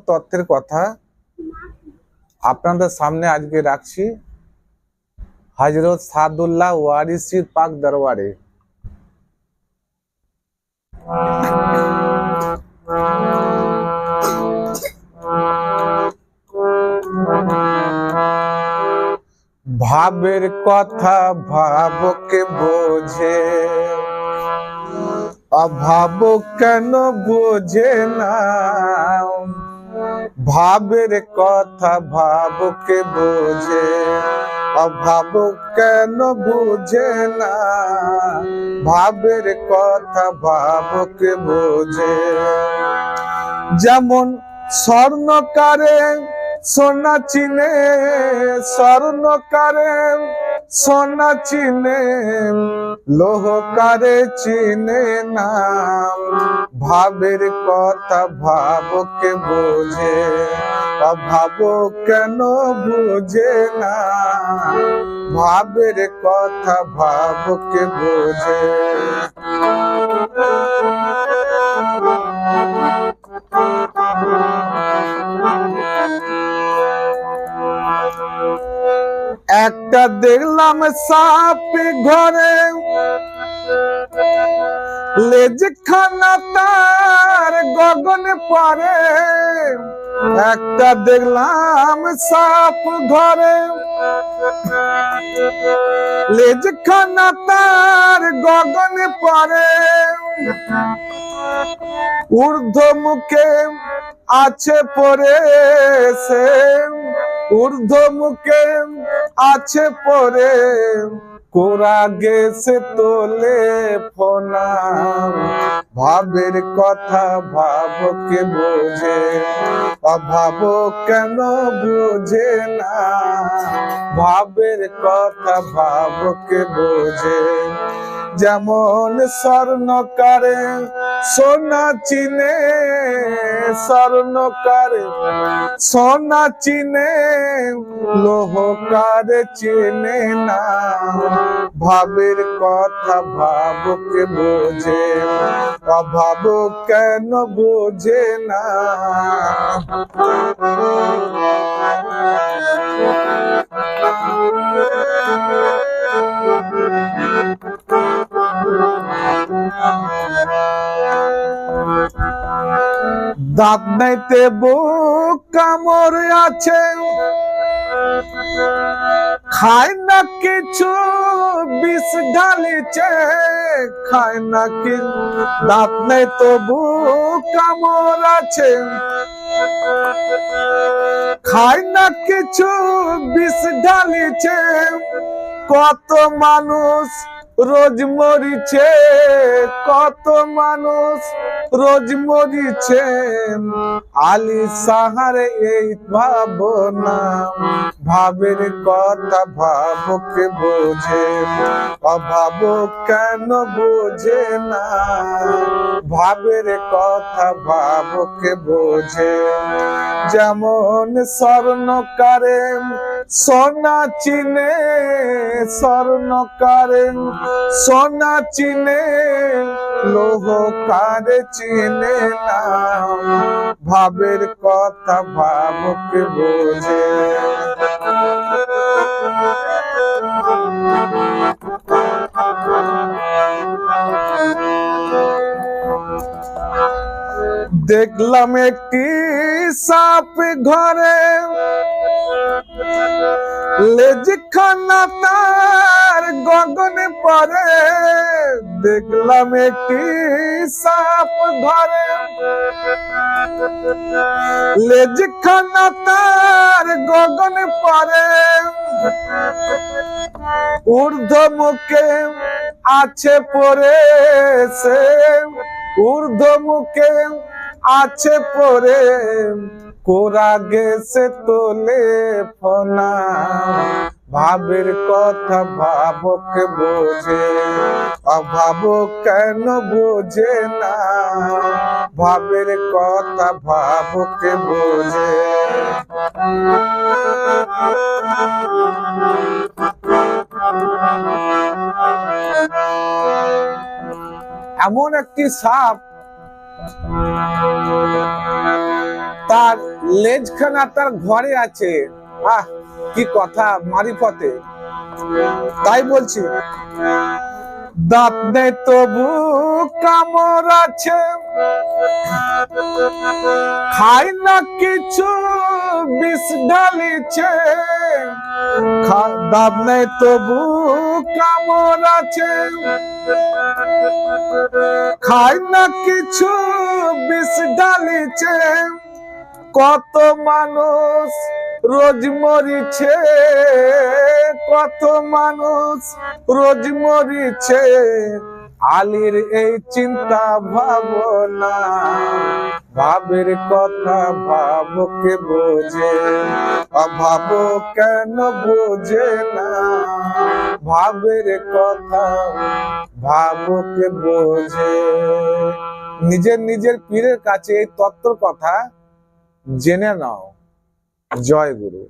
তথ্যের কথা আপনাদের সামনে আজকে রাখছি হযরত সাদুল্লাহ ওয়ারিসির পাক দরবারে। ভাবের কথা ভাবকে বোঝে, অভাব কেন বোঝে না। ভাবের কথা ভাবকে বোঝে, অভাব কেন বোঝে না। ভাবের কথা ভাবকে বোঝে। যেমন স্বর্ণকারে সোনা চিনে, স্বর্ণকারে সোনা চিনে, লোহকারে চিনে না। ভাবের কথা ভাবকে বোঝে, অভাব কেন বোঝে না। ভাবের কথা ভাবকে বোঝে। একটা দেখলাম সাপ ঘরে, লেজ খানা তার গগনে পারে। একটা দেখলাম সাপ ঘরে, লেজ খানা তার গগনে পারে। ঊর্ধ্ব মুখে আছে পরে সে, ঊর্ধ্ব মুখে আছে পরে। কোরা গেছে তোলে ফোনা। ভাবের কথা ভাবকে বোঝে, অভাব কেন বোঝে না। ভাবের কথা ভাবকে বোঝে। যেমন স্বর্ণকারে সোনা চিনে, স্বর্ণকারে সোনা চিনে, লোহকারে চিনে না। ভাবের কথা ভাবকে বোঝে, অভাব কেন বোঝে না। দাঁত নাইতে বুক কামড় আছে, খায় না কিছু বিষ ঢালিছে, খায় না কি। দাঁত নাই তবু কামড় আছে, খায় না কিছু বিষ ঢালিছে। কত মানুষ রোজ মরিছে, কত মানুষ রোজ মরিছে। আলী সাহার এই ভাবনা। ভাবের কথা ভাবকে বোঝে, অভাব কেন বোঝে না। ভাবের কথা ভাবকে বোঝে। যেমন স্বর্ণকারে সোনা চিনে, স্বর্ণকারে সোনা চিনে, লোহকারে চিনে না। ভাবের কথা ভাবকে বোঝে। দেখলাম একটি সাপ ঘরে, লেজ খানা তার গগনে পরে। দেখলাম একটি সাপ ঘরে, লেজ খানা তার গগনে পরে। ঊর্ধ্ব মুখে আছে পরে সে, ঊর্ধ্ব মুখে আছে পরে। কোরা গেছে তোলে ফোনা। ভাবের কথা ভাবকে বোঝে, অভাব কেন বোঝে না। ভাবের কথা ভাবকে বোঝে। এমন একটি সাপ তার লেজখানা তার ঘরে আছে। আহ কি কথা মারিফতে। তাই বলছি, দাঁত নেই তবু কামড় আছে, খাই না কিছু বিষ ঢালিছে। দাঁত নেই তবু কামড় আছে, খাই না কিছু বিষ ঢালিছে। কত মানুষ রোজ মরিছে, কত মানুষ রোজ মরিছে। আলীর এই চিন্তা ভাবনা, ভাবের কথা ভাবকে বোঝে, ভাব কেন বোঝে না। ভাবের কথা ভাবকে বোঝে। নিজের নিজের পীরের কাছে এই তত্ত্বর কথা জেনে নাও। জয় গুরু।